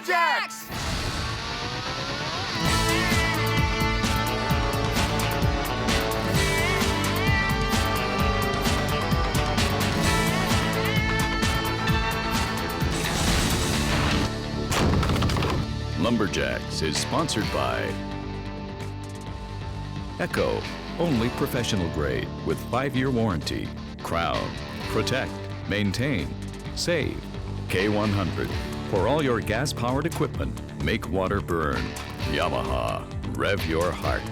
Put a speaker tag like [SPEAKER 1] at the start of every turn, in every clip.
[SPEAKER 1] Lumberjacks!
[SPEAKER 2] Lumberjacks is sponsored by Echo, only professional grade with 5-year warranty. Crown, protect, maintain, save. K100, for all your gas-powered equipment, make water burn. Yamaha, rev your heart.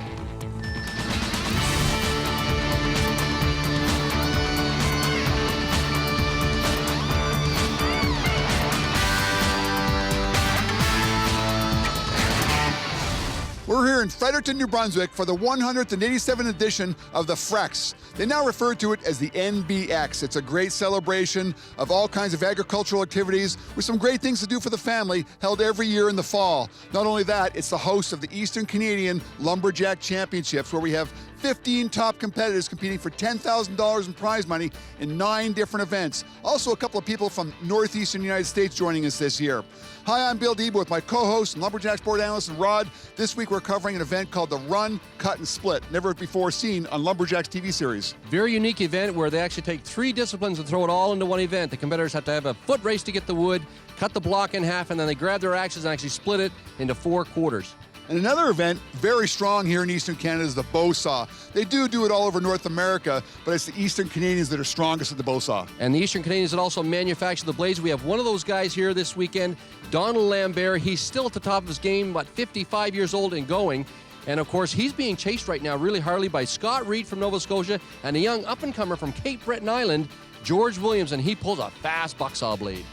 [SPEAKER 3] We're here in Fredericton, New Brunswick for the 187th edition of the Frex. They now refer to it as the NBX. It's a great celebration of all kinds of agricultural activities with some great things to do for the family, held every year in the fall. Not only that, it's the host of the Eastern Canadian Lumberjack Championships, where we have 15 top competitors competing for $10,000 in prize money in 9 different events. Also, a couple of people from northeastern United States joining us this year. Hi, I'm Bill Debo with my co-host and Lumberjack sport analyst Rod. This week we're covering an event called the Run, Cut, and Split, never before seen on Lumberjack's TV series.
[SPEAKER 4] Very unique event where they actually take 3 disciplines and throw it all into one event. The competitors have to have a foot race to get the wood, cut the block in half, and then they grab their axes and actually split it into 4 quarters.
[SPEAKER 3] And another event very strong here in Eastern Canada is the bow saw. They do it all over North America, but it's the Eastern Canadians that are strongest at the bow saw.
[SPEAKER 4] And the Eastern Canadians that also manufacture the blades. We have one of those guys here this weekend, Donald Lambert. He's still at the top of his game, about 55 years old and going. And of course, he's being chased right now really hardly by Scott Reed from Nova Scotia and a young up-and-comer from Cape Breton Island, George Williams, and he pulls a fast bucksaw blade.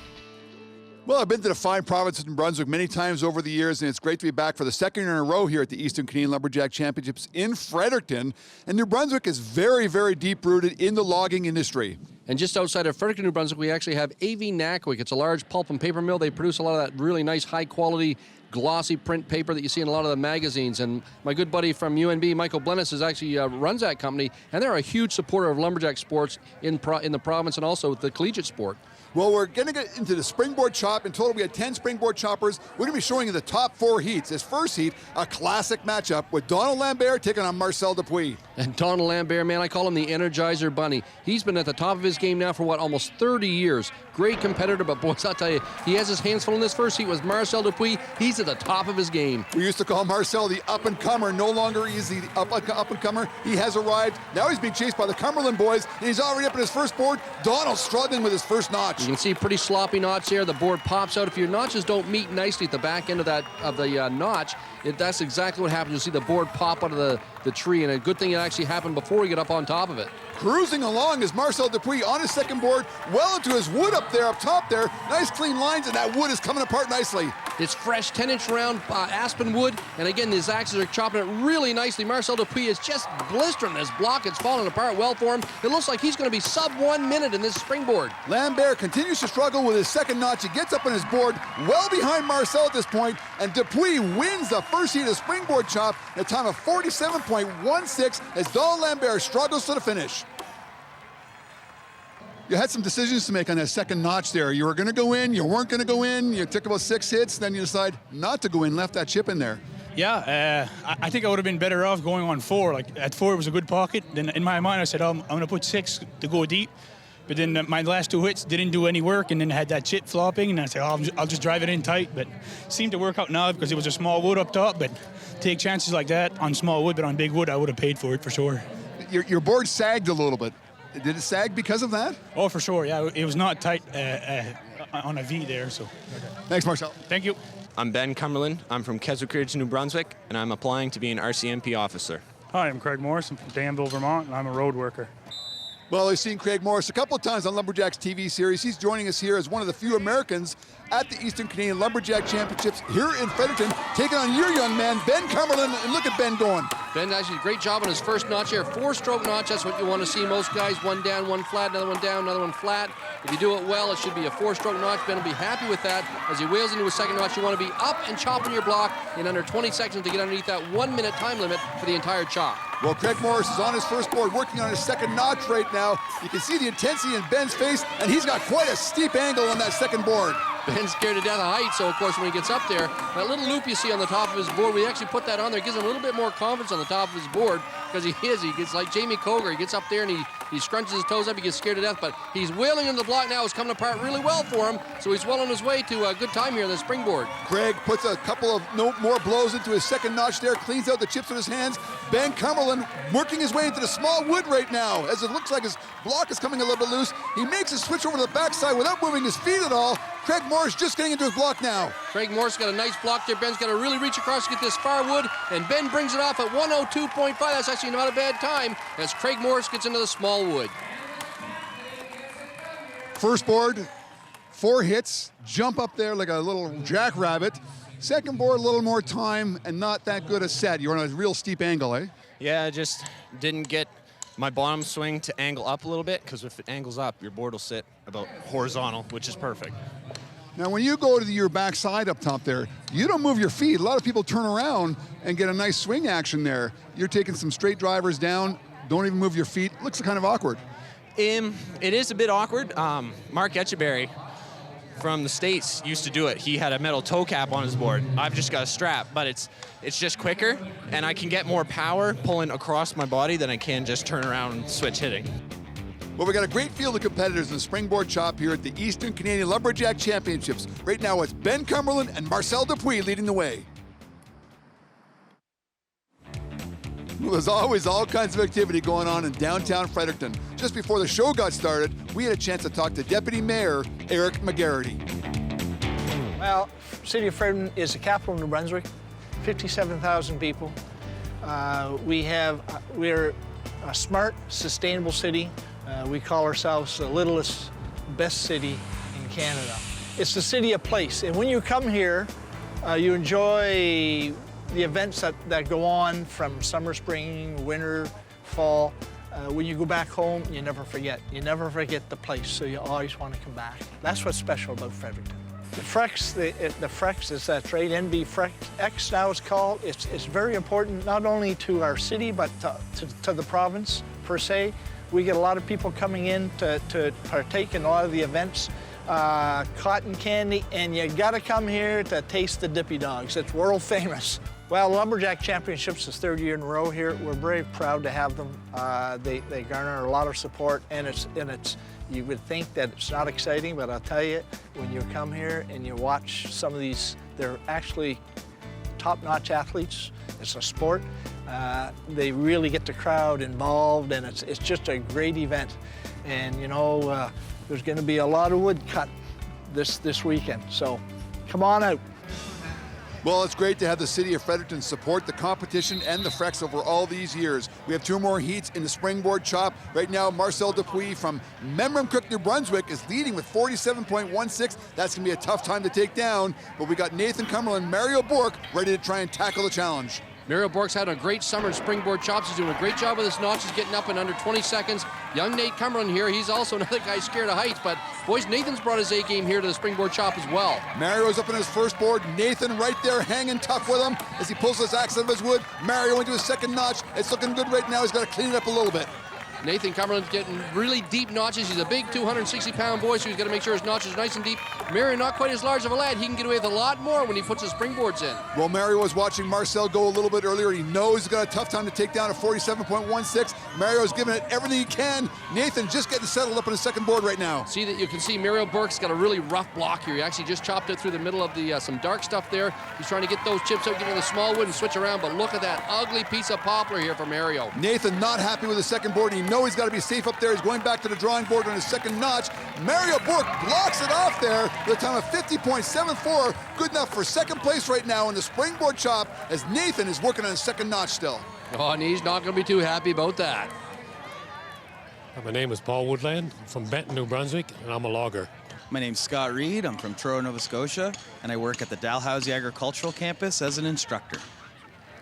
[SPEAKER 3] Well, I've been to the fine province of New Brunswick many times over the years, and it's great to be back for the second year in a row here at the Eastern Canadian Lumberjack Championships in Fredericton. And New Brunswick is very, very deep-rooted in the logging industry. And
[SPEAKER 4] just outside of Fredericton, New Brunswick, we actually have A.V. Nackwick. It's a large pulp and paper mill. They produce a lot of that really nice, high-quality, glossy print paper that you see in a lot of the magazines. And my good buddy from UNB, Michael Blennis, is actually runs that company, and they're a huge supporter of lumberjack sports in the province and also the collegiate sport.
[SPEAKER 3] Well, we're going to get into the Springboard Chop. In total, we had 10 Springboard Choppers. We're going to be showing you the top 4 heats. This first heat, a classic matchup with Donald Lambert taking on Marcel Dupuis.
[SPEAKER 4] And Donald Lambert, man, I call him the Energizer Bunny. He's been at the top of his game now for, almost 30 years. Great competitor, but boys, I'll tell you, he has his hands full in this first heat with Marcel Dupuis. He's at the top of his game.
[SPEAKER 3] We used to call Marcel the up-and-comer. No longer is he the up-and-comer. He has arrived. Now he's being chased by the Cumberland boys, and he's already up in his first board. Donald's struggling with his first notch.
[SPEAKER 4] You can see pretty sloppy notch there. The board pops out. If your notches don't meet nicely at the back end of the notch, that's exactly what happens. You'll see the board pop out of the tree, and a good thing it actually happened before we get up on top of it.
[SPEAKER 3] Cruising along is Marcel Dupuis on his second board, well into his wood up top there. Nice clean lines, and that wood is coming apart nicely.
[SPEAKER 4] It's fresh 10-inch round aspen wood, and again, these axes are chopping it really nicely. Marcel Dupuis is just blistering this block. It's falling apart well for him. It looks like he's going to be sub 1 minute in this springboard.
[SPEAKER 3] Lambert continues to struggle with his second notch. He gets up on his board well behind Marcel at this point, and Dupuis wins the first heat of Springboard Chop at a time of 47.16 as Donald Lambert struggles to the finish. You had some decisions to make on that second notch there. You were going to go in, you weren't going to go in, you took about 6 hits, then you decide not to go in, left that chip in there.
[SPEAKER 5] Yeah, I think I would have been better off going on 4. Like at 4 it was a good pocket. Then in my mind I said, I'm going to put 6 to go deep. But then my last 2 hits didn't do any work, and then I had that chip flopping, and I said, I'll just drive it in tight. But it seemed to work out now because it was a small wood up top. But take chances like that on small wood, but on big wood I would have paid for it for sure.
[SPEAKER 3] Your board sagged a little bit. Did it sag because of that?
[SPEAKER 5] Oh, for sure, yeah. It was not tight on a V there, so.
[SPEAKER 3] Thanks, Marcel.
[SPEAKER 5] Thank you.
[SPEAKER 6] I'm Ben Cumberland. I'm from Keswick Ridge, New Brunswick, and I'm applying to be an RCMP officer.
[SPEAKER 7] Hi, I'm Craig Morris. I'm from Danville, Vermont, and I'm a road worker.
[SPEAKER 3] Well, I've seen Craig Morris a couple of times on Lumberjack's TV series. He's joining us here as one of the few Americans at the Eastern Canadian Lumberjack Championships here in Fredericton, taking on your young man, Ben Cumberland, and look at Ben going.
[SPEAKER 4] Ben actually did a great job on his first notch here. 4-stroke notch, that's what you want to see. Most guys, 1 down, 1 flat, another one down, another one flat. If you do it well, it should be a 4-stroke notch. Ben will be happy with that. As he wheels into his second notch, you want to be up and chopping your block in under 20 seconds to get underneath that 1-minute time limit for the entire chop.
[SPEAKER 3] Well, Craig Morris is on his first board, working on his second notch right now. You can see the intensity in Ben's face, and he's got quite a steep angle on that second board.
[SPEAKER 4] Ben's scared to death of height, so of course when he gets up there, that little loop you see on the top of his board, we actually put that on there, gives him a little bit more confidence on the top of his board, because he gets like Jamie Cogar, he gets up there and he scrunches his toes up, he gets scared to death, but he's wheeling into the block now, it's coming apart really well for him, so he's well on his way to a good time here in the springboard.
[SPEAKER 3] Craig puts a couple of more blows into his second notch there, cleans out the chips with his hands. Ben Cumberland working his way into the small wood right now, as it looks like his block is coming a little bit loose. He makes a switch over to the backside without moving his feet at all. Craig Morris just getting into his block now.
[SPEAKER 4] Craig Morris got a nice block there. Ben's got to really reach across to get this far wood, and Ben brings it off at 102.5. That's actually not a bad time as Craig Morris gets into the small wood.
[SPEAKER 3] First board, 4 hits, jump up there like a little jackrabbit. Second board, a little more time and not that good a set. You're on a real steep angle, eh?
[SPEAKER 6] Yeah, I just didn't get my bottom swing to angle up a little bit, because if it angles up, your board will sit about horizontal, which is perfect.
[SPEAKER 3] Now, when you go to your backside up top there, you don't move your feet. A lot of people turn around and get a nice swing action there. You're taking some straight drivers down, don't even move your feet. Looks kind of awkward.
[SPEAKER 6] It is a bit awkward. Mark Etcheberry from the States used to do it. He had a metal toe cap on his board. I've just got a strap, but it's just quicker, and I can get more power pulling across my body than I can just turn around and switch hitting.
[SPEAKER 3] Well, we got a great field of competitors in the Springboard Chop here at the Eastern Canadian Lumberjack Championships. Right now it's Ben Cumberland and Marcel Dupuis leading the way. Well, there's always all kinds of activity going on in downtown Fredericton. Just before the show got started, we had a chance to talk to Deputy Mayor Eric McGarity.
[SPEAKER 1] Well, City of Fredericton is the capital of New Brunswick, 57,000 people. We're a smart, sustainable city. We call ourselves the littlest, best city in Canada. It's the city of place, and when you come here, you enjoy the events that go on from summer, spring, winter, fall. When you go back home, you never forget. You never forget the place, so you always want to come back. That's what's special about Fredericton. The Frex, the Frex is that trade, NB Frex X now it's called. It's very important not only to our city, but to the province per se. We get a lot of people coming in to partake in a lot of the events. Cotton candy, and you gotta come here to taste the dippy dogs. It's world famous. Well, Lumberjack Championships is 3rd year in a row here. We're very proud to have them. They garner a lot of support, and it's you would think that it's not exciting, but I'll tell you, when you come here and you watch some of these, they're actually top-notch athletes. It's a sport. They really get the crowd involved, and it's just a great event. And you know, there's going to be a lot of wood cut this weekend, so come on out.
[SPEAKER 3] Well, it's great to have the city of Fredericton support the competition and the Frex over all these years. We have 2 more heats in the Springboard Chop. Right now, Marcel Dupuis from Memramcook, New Brunswick is leading with 47.16. That's gonna be a tough time to take down, but we got Nathan Cumberland and Mario Bourque ready to try and tackle the challenge.
[SPEAKER 4] Mario Bourque's had a great summer in Springboard Chops. He's doing a great job with his notches, getting up in under 20 seconds. Young Nate Cumberland here, he's also another guy scared of heights, but boys, Nathan's brought his A-game here to the Springboard Chop as well.
[SPEAKER 3] Mario's up in his first board. Nathan right there hanging tough with him as he pulls his axe out of his wood. Mario into his second notch. It's looking good right now. He's got to clean it up a little bit.
[SPEAKER 4] Nathan Cumberland's getting really deep notches. He's a big 260-pound boy, so he's got to make sure his notches are nice and deep. Mario, not quite as large of a lad. He can get away with a lot more when he puts his springboards in.
[SPEAKER 3] Well, Mario was watching Marcel go a little bit earlier. He knows he's got a tough time to take down a 47.16. Mario's giving it everything he can. Nathan just getting settled up on his second board right now.
[SPEAKER 4] See that you can see Mario Bourque's got a really rough block here. He actually just chopped it through the middle of the some dark stuff there. He's trying to get those chips out, get in the small wood and switch around, but look at that ugly piece of poplar here for Mario.
[SPEAKER 3] Nathan not happy with his second board. He knows he's got to be safe up there. He's going back to the drawing board on his second notch. Mario Bourque blocks it off there with a time of 50.74. Good enough for second place right now in the Springboard Chop as Nathan is working on his second notch still.
[SPEAKER 4] Oh, and he's not going to be too happy about that.
[SPEAKER 8] My name is Paul Woodland. I'm from Benton, New Brunswick, and I'm a logger.
[SPEAKER 9] My name's Scott Reed. I'm from Truro, Nova Scotia, and I work at the Dalhousie Agricultural Campus as an instructor.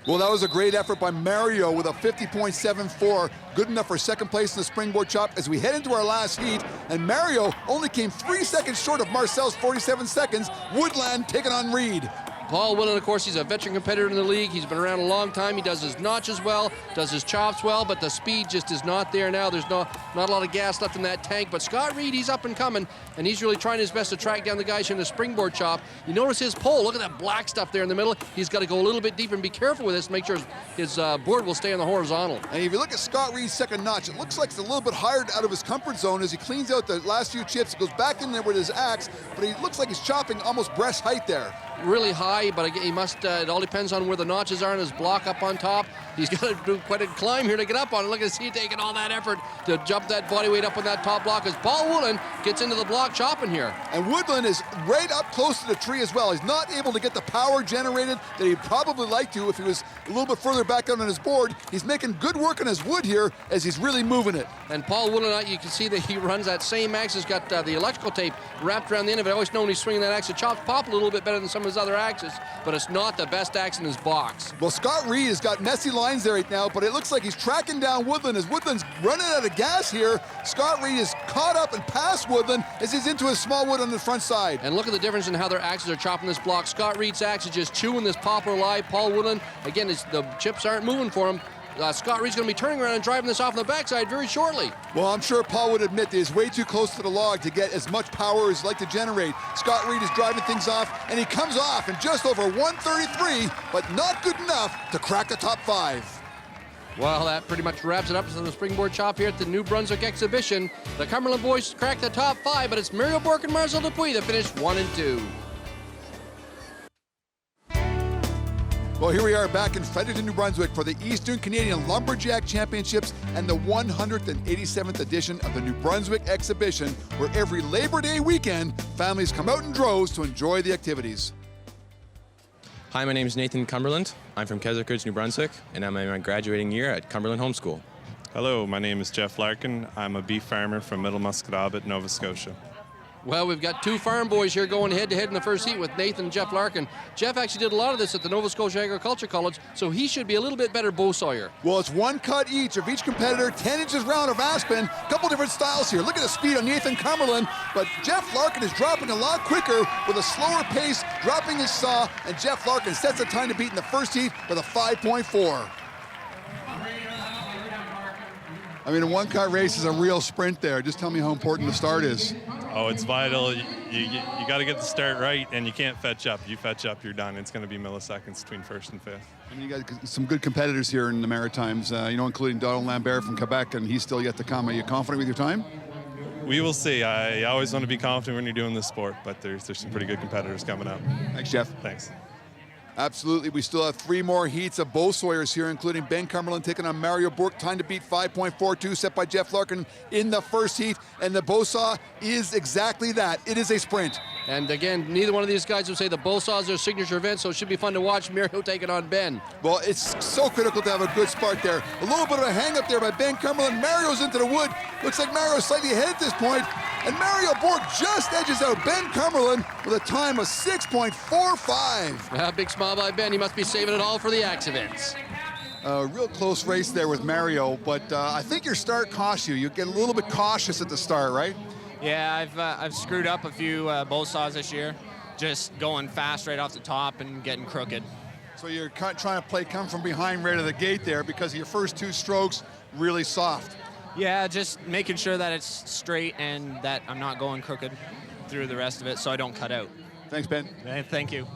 [SPEAKER 3] Well, that was a great effort by Mario with a 50.74. Good enough for second place in the Springboard Chop as we head into our last heat. And Mario only came 3 seconds short of Marcel's 47 seconds. Woodland taking on Reed.
[SPEAKER 4] Paul Willen, of course, he's a veteran competitor in the league. He's been around a long time. He does his notches well, does his chops well, but the speed just is not there now. There's not a lot of gas left in that tank. But Scott Reed, he's up and coming, and he's really trying his best to track down the guys here in the Springboard Chop. You notice his pole. Look at that black stuff there in the middle. He's got to go a little bit deeper and be careful with this to make sure his board will stay on the horizontal.
[SPEAKER 3] And if you look at Scott Reed's second notch, it looks like it's a little bit higher out of his comfort zone as he cleans out the last few chips. He goes back in there with his axe, but he looks like he's chopping almost breast height there.
[SPEAKER 4] Really high, but again, he must, it all depends on where the notches are in his block up on top. He's got to do quite a climb here to get up on it. Look at he taking all that effort to jump that body weight up on that top block as Paul Woodland gets into the block chopping here.
[SPEAKER 3] And Woodland is right up close to the tree as well. He's not able to get the power generated that he'd probably like to if he was a little bit further back out on his board. He's making good work on his wood here as he's really moving it.
[SPEAKER 4] And Paul Woodland, you can see that he runs that same axe. He's got the electrical tape wrapped around the end of it. I always know when he's swinging that axe, the chops pop a little bit better than some of his other axes, but it's not the best axe in his box.
[SPEAKER 3] Well, Scott Reed has got messy lines there right now, but it looks like he's tracking down Woodland as Woodland's running out of gas here. Scott Reed is caught up and past Woodland as he's into his small wood on the front side.
[SPEAKER 4] And look at the difference in how their axes are chopping this block. Scott Reed's axe is just chewing this poplar live. Paul Woodland, again, the chips aren't moving for him. Scott Reed's going to be turning around and driving this off on the backside very shortly.
[SPEAKER 3] Well, I'm sure Paul would admit that he's way too close to the log to get as much power as he'd like to generate. Scott Reed is driving things off, and he comes off in just over 133, but not good enough to crack the top 5.
[SPEAKER 4] Well, that pretty much wraps it up for the Springboard Chop here at the New Brunswick exhibition. The Cumberland boys cracked the top 5, but it's Mario Bourque and Marcel Dupuis that finished 1 and 2.
[SPEAKER 3] Well, here we are back in Fredericton, New Brunswick for the Eastern Canadian Lumberjack Championships and the 187th edition of the New Brunswick Exhibition, where every Labor Day weekend, families come out in droves to enjoy the activities.
[SPEAKER 10] Hi, my name is Nathan Cumberland. I'm from Keswick Ridge, New Brunswick, and I'm in my graduating year at Cumberland Homeschool.
[SPEAKER 11] Hello, my name is Jeff Larkin. I'm a beef farmer from Middle Musquodoboit, Nova Scotia.
[SPEAKER 4] Well, we've got two farm boys here going head-to-head in the first heat with Nathan and Jeff Larkin. Jeff actually did a lot of this at the Nova Scotia Agriculture College, so he should be a little bit better bow sawyer.
[SPEAKER 3] Well, it's one cut each of each competitor, 10 inches round of aspen, a couple different styles here. Look at the speed on Nathan Cumberland, but Jeff Larkin is dropping a lot quicker with a slower pace, dropping his saw, and Jeff Larkin sets the time to beat in the first heat with a 5.4. I mean, a one-cut race is a real sprint there. Just tell me how important the start is.
[SPEAKER 11] Oh, it's vital. You got to get the start right, and you can't fetch up. You fetch up, you're done. It's going to be milliseconds between first and fifth.
[SPEAKER 3] I mean, you got some good competitors here in the Maritimes, including Donald Lambert from Quebec, and he's still yet to come. Are you confident with your time?
[SPEAKER 11] We will see. I always want to be confident when you're doing this sport, but there's some pretty good competitors coming up.
[SPEAKER 3] Thanks, Jeff.
[SPEAKER 11] Thanks.
[SPEAKER 3] Absolutely. We still have 3 more heats of bow sawyers here, including Ben Cumberland taking on Mario Bourque. Time to beat 5.42 set by Jeff Larkin in the first heat. And the bow saw is exactly that. It is a sprint.
[SPEAKER 4] And again, neither one of these guys would say the bow saw is their signature event, so it should be fun to watch Mario take it on Ben.
[SPEAKER 3] Well, it's so critical to have a good spark there. A little bit of a hang up there by Ben Cumberland. Mario's into the wood. Looks like Mario's slightly ahead at this point. And Mario Bourque just edges out Ben Cumberland with a time of 6.45.
[SPEAKER 4] A big smile by Ben. He must be saving it all for the axe events.
[SPEAKER 3] A real close race there with Mario, but I think your start cost you. You get a little bit cautious at the start, right?
[SPEAKER 6] Yeah, I've screwed up a few bow saws this year, just going fast right off the top and getting crooked.
[SPEAKER 3] So you're trying to play come from behind right at the gate there because of your first 2 strokes really soft.
[SPEAKER 6] Yeah, just making sure that it's straight and that I'm not going crooked through the rest of it so I don't cut out.
[SPEAKER 3] Thanks, Ben.
[SPEAKER 6] Thank you.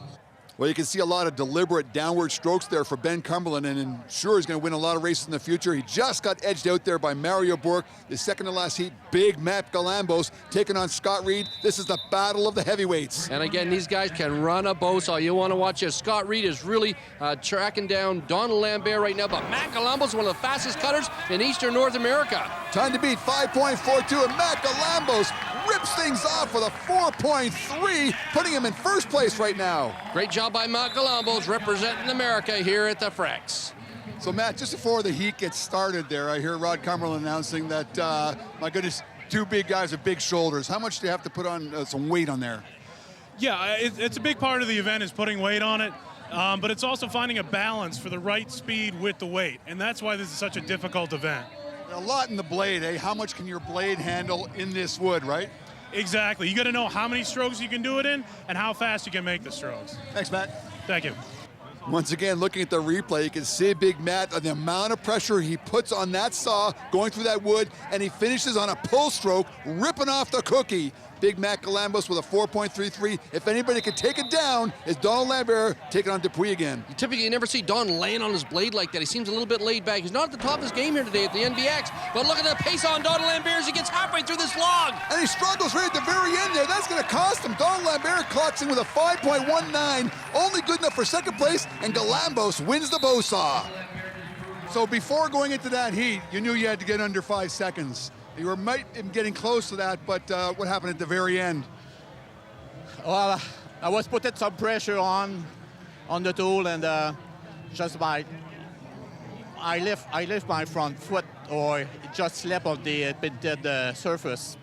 [SPEAKER 3] Well, you can see a lot of deliberate downward strokes there for Ben Cumberland, and I'm sure he's going to win a lot of races in the future. He just got edged out there by Mario Bourque. The second to last heat, Big Matt Galambos taking on Scott Reed. This is the battle of the heavyweights.
[SPEAKER 4] And again, these guys can run a bow saw. You want to watch this. Scott Reed is really tracking down Donald Lambert right now, but Matt Galambos is one of the fastest cutters in Eastern North America.
[SPEAKER 3] Time to beat 5.42, and Matt Galambos rips things off with a 4.3, putting him in first place right now.
[SPEAKER 4] Great job by Matt Galambos representing America here at the Frex.
[SPEAKER 3] So Matt, just before the heat gets started there, I hear Rod Cumberland announcing that, my goodness, 2 big guys with big shoulders. How much do you have to put on some weight on there?
[SPEAKER 12] Yeah, it's a big part of the event is putting weight on it, but it's also finding a balance for the right speed with the weight, and that's why this is such a difficult event.
[SPEAKER 3] A lot in the blade, eh? How much can your blade handle in this wood, right?
[SPEAKER 12] Exactly. You got to know how many strokes you can do it in and how fast you can make the strokes.
[SPEAKER 3] Thanks, Matt.
[SPEAKER 12] Thank you.
[SPEAKER 3] Once again, looking at the replay, you can see Big Matt, the amount of pressure he puts on that saw going through that wood, and he finishes on a pull stroke, ripping off the cookie. Big Matt Galambos with a 4.33. If anybody could take it down, is Donald Lambert taking on Dupuis again.
[SPEAKER 4] You typically never see Don laying on his blade like that. He seems a little bit laid back. He's not at the top of his game here today at the NBX, but look at the pace on Donald Lambert as he gets halfway through this log.
[SPEAKER 3] And he struggles right at the very end there. That's going to cost him. Donald Lambert clocks in with a 5.19, only good enough for second place, and Galambos wins the bow saw. So before going into that heat, you knew you had to get under 5 seconds. You were getting close to that, but what happened at the very end?
[SPEAKER 13] Well, I was putting some pressure on the tool, and just I lift my front foot, or it just slept on the painted surface.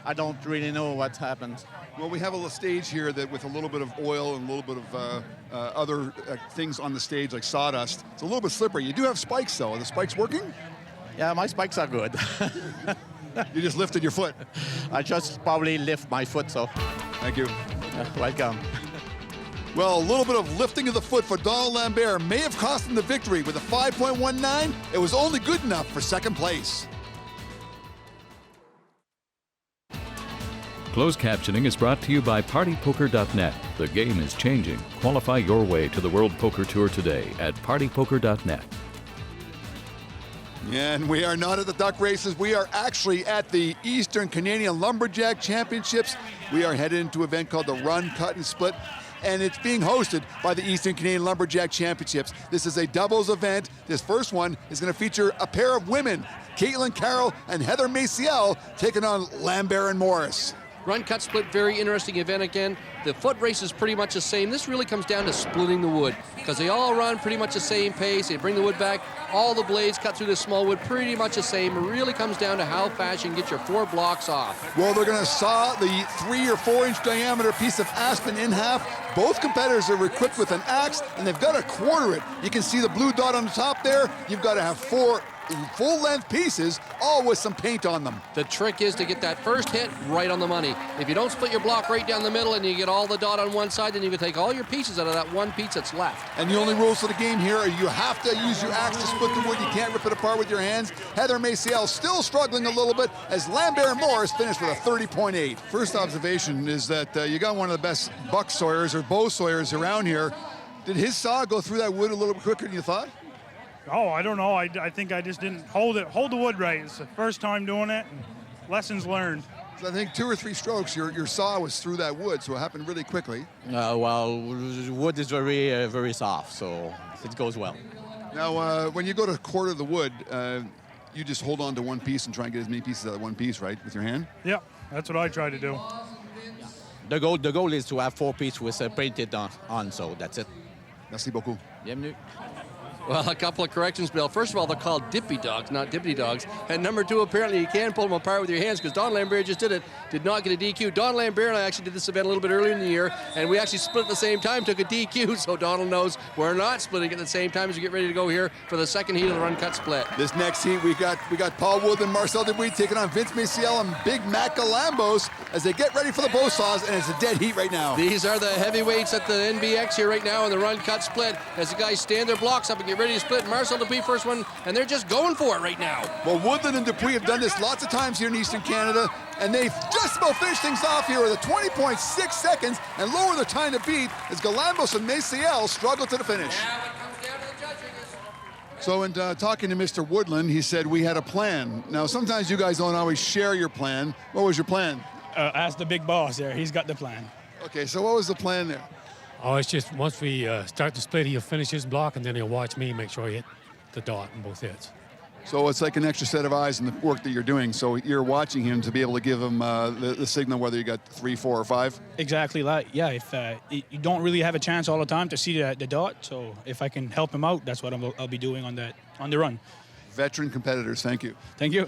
[SPEAKER 13] I don't really know what happened.
[SPEAKER 3] Well, we have a stage here that with a little bit of oil and a little bit of other things on the stage like sawdust. It's a little bit slippery. You do have spikes though. Are the spikes working?
[SPEAKER 13] Yeah, my spikes are good.
[SPEAKER 3] You just lifted your foot.
[SPEAKER 13] I just probably lift my foot, so.
[SPEAKER 3] Thank you.
[SPEAKER 13] Welcome.
[SPEAKER 3] Well, a little bit of lifting of the foot for Donald Lambert may have cost him the victory. With a 5.19, it was only good enough for second place.
[SPEAKER 2] Closed captioning is brought to you by PartyPoker.net. The game is changing. Qualify your way to the World Poker Tour today at PartyPoker.net.
[SPEAKER 3] And we are not at the duck races. We are actually at the Eastern Canadian Lumberjack Championships. We are headed into an event called the Run, Cut, and Split, and it's being hosted by the Eastern Canadian Lumberjack Championships. This is a doubles event. This first one is going to feature a pair of women, Caitlin Carroll and Heather Maciel, taking on Lambert and Morris.
[SPEAKER 4] Run, cut, split, very interesting event again. The foot race is pretty much the same. This really comes down to splitting the wood because they all run pretty much the same pace. They bring the wood back. All the blades cut through this small wood pretty much the same. It really comes down to how fast you can get your 4 blocks off.
[SPEAKER 3] Well, they're going to saw the 3 or 4 inch diameter piece of aspen in half. Both competitors are equipped with an axe, and they've got to quarter it. You can see the blue dot on the top there. You've got to have 4 full-length pieces, all with some paint on them.
[SPEAKER 4] The trick is to get that first hit right on the money. If you don't split your block right down the middle and you get all the dot on one side, then you can take all your pieces out of that one piece that's left.
[SPEAKER 3] And the only rules of the game here are you have to use your axe to split the wood. You can't rip it apart with your hands. Heather Maciel still struggling a little bit as Lambert and Morris finished with a 30.8. First observation is that you got one of the best buck sawyers or bow sawyers around here. Did his saw go through that wood a little bit quicker than you thought?
[SPEAKER 12] Oh, I don't know. I think I just didn't hold the wood right. It's the first time doing it. Lessons learned.
[SPEAKER 3] So I think 2 or 3 strokes, your saw was through that wood, so it happened really quickly.
[SPEAKER 13] Well, wood is very, very soft, so it goes well.
[SPEAKER 3] Now, when you go to quarter the wood, you just hold on to one piece and try and get as many pieces out of one piece, right, with your hand?
[SPEAKER 12] Yeah, that's what I try to do.
[SPEAKER 13] The goal is to have 4 pieces with painted on, so that's it.
[SPEAKER 3] Merci beaucoup.
[SPEAKER 13] Bienvenue.
[SPEAKER 4] Well, a couple of corrections, Bill. First of all, they're called dippy dogs, not dippity dogs. And number 2, apparently you can pull them apart with your hands because Don Lambert just did it, did not get a DQ. Don Lambert and I actually did this event a little bit earlier in the year, and we actually split at the same time, took a DQ, so Donald knows we're not splitting at the same time as we get ready to go here for the second heat of the run, cut, split.
[SPEAKER 3] This next heat, we got Paul Wood and Marcel Dupuis taking on Vince Maciel and Big Matt Galambos as they get ready for the bow saws, and it's a dead heat right now.
[SPEAKER 4] These are the heavyweights at the NBX here right now in the run, cut, split as the guys stand their blocks up and get ready to split. Marcel Dupuis first one, and they're just going for it right now.
[SPEAKER 3] Well, Woodland and Dupuis have done this lots of times here in Eastern Canada, and they've just about finished things off here with a 20.6 seconds and lower their time to beat as Galambos and Maciel struggle to the finish. So in talking to Mr. Woodland, he said we had a plan. Now, sometimes you guys don't always share your plan. What was your plan?
[SPEAKER 5] Ask the big boss there. He's got the plan.
[SPEAKER 3] Okay, so what was the plan there?
[SPEAKER 8] Oh, it's just once we start the split, he'll finish his block, and then he'll watch me make sure I hit the dot in both hits.
[SPEAKER 3] So it's like an extra set of eyes in the work that you're doing. So you're watching him to be able to give him the signal whether you got 3, 4, or 5?
[SPEAKER 5] Exactly. Yeah, if you don't really have a chance all the time to see the dot, so if I can help him out, that's what I'll be doing on the run.
[SPEAKER 3] Veteran competitors, thank you.
[SPEAKER 5] Thank you.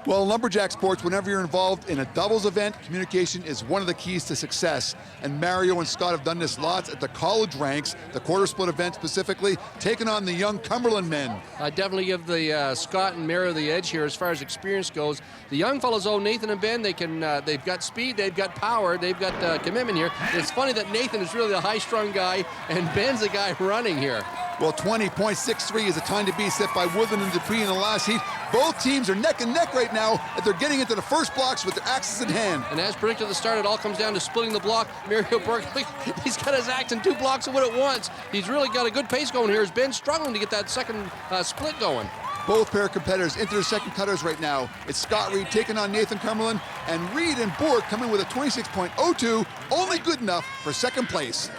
[SPEAKER 3] Well, in lumberjack sports, whenever you're involved in a doubles event, communication is one of the keys to success. And Mario and Scott have done this lots at the college ranks, the quarter split event specifically, taking on the young Cumberland men.
[SPEAKER 4] I definitely give the Scott and Mario the edge here as far as experience goes. The young fellows, though, Nathan and Ben, they've got speed, they've got power, they've got commitment here. It's funny that Nathan is really the high-strung guy and Ben's the guy running here.
[SPEAKER 3] Well, 20.63 is the time to be set by Woodland and Dupuis in the last heat. Both teams are neck and neck right now as they're getting into the first blocks with their axes in hand.
[SPEAKER 4] And as predicted at the start, it all comes down to splitting the block. Mario Burke, he's got his axe in 2 blocks of wood at once. He's really got a good pace going here as Ben's struggling to get that second split going.
[SPEAKER 3] Both pair of competitors into their second cutters right now. It's Scott Reed taking on Nathan Cumberland, and Reed and Bork coming with a 26.02, only good enough for second place.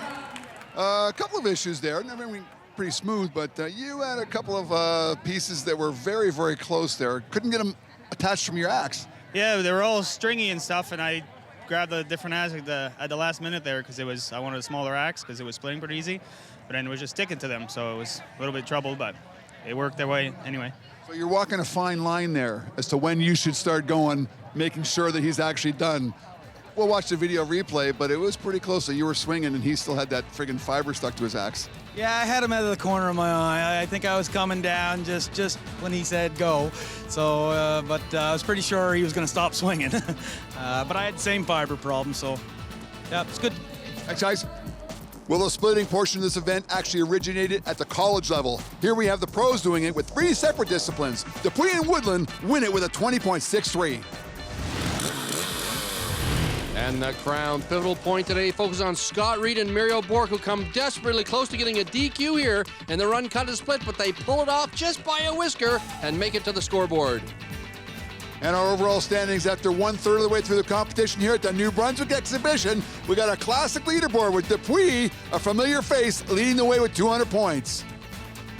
[SPEAKER 3] A couple of issues there. I mean, pretty smooth, but you had a couple of pieces that were very, very close there. Couldn't get them attached from your axe.
[SPEAKER 14] Yeah, they were all stringy and stuff, and I grabbed a different axe at the last minute there because I wanted a smaller axe because it was splitting pretty easy, but then it was just sticking to them, so it was a little bit trouble, but it worked their way anyway.
[SPEAKER 3] So you're walking a fine line there as to when you should start going, making sure that he's actually done. We'll watch the video replay, but it was pretty close. So you were swinging, and he still had that friggin' fiber stuck to his axe.
[SPEAKER 15] Yeah, I had him out of the corner of my eye. I think I was coming down just when he said go. So, but I was pretty sure he was going to stop swinging. But I had the same fiber problem, so yeah, it's good.
[SPEAKER 3] Thanks, guys. Well, the splitting portion of this event actually originated at the college level. Here we have the pros doing it with 3 separate disciplines. Dupuis and Woodland win it with a 20.63.
[SPEAKER 4] And the crown pivotal point today focuses on Scott Reed and Mario Bork, who come desperately close to getting a DQ here, and the run cut is split, but they pull it off just by a whisker and make it to the scoreboard.
[SPEAKER 3] And our overall standings after 1/3 of the way through the competition here at the New Brunswick exhibition, we got a classic leaderboard with Dupuis, a familiar face, leading the way with 200 points.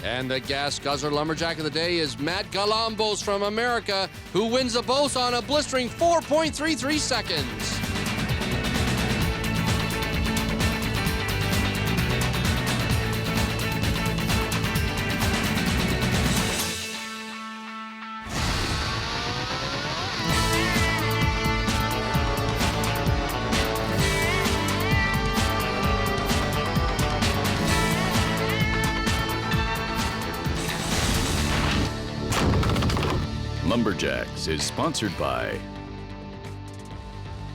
[SPEAKER 4] And the gas guzzler lumberjack of the day is Matt Galambos from America, who wins the both on a blistering 4.33 seconds.
[SPEAKER 2] Lumberjacks is sponsored by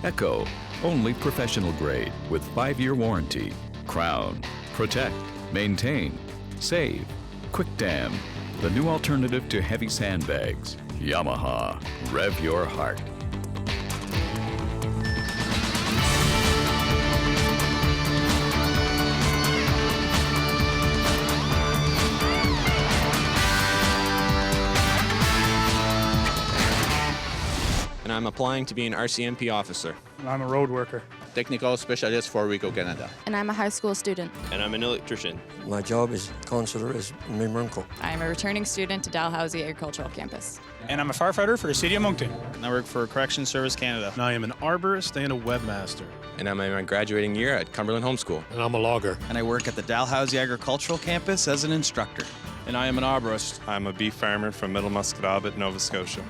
[SPEAKER 2] Echo, only professional grade with 5-year warranty. Crown, protect, maintain, save. Quick Dam, the new alternative to heavy sandbags. Yamaha, rev your heart.
[SPEAKER 6] And I'm applying to be an RCMP officer.
[SPEAKER 7] I'm a road worker.
[SPEAKER 13] Technical specialist for Rico, Canada.
[SPEAKER 16] And I'm a high school student.
[SPEAKER 17] And I'm an electrician.
[SPEAKER 18] My job is consular is in Runco.
[SPEAKER 16] I'm a returning student to Dalhousie Agricultural Campus.
[SPEAKER 5] And I'm a firefighter for the City of Moncton.
[SPEAKER 14] And I work for Correction Service Canada.
[SPEAKER 19] And I am an arborist and a webmaster.
[SPEAKER 10] And I'm in my graduating year at Cumberland Homeschool.
[SPEAKER 8] And I'm a logger.
[SPEAKER 9] And I work at the Dalhousie Agricultural Campus as an instructor.
[SPEAKER 11] And I am an arborist. I'm a beef farmer from Middle Musquodoboit, Nova Scotia.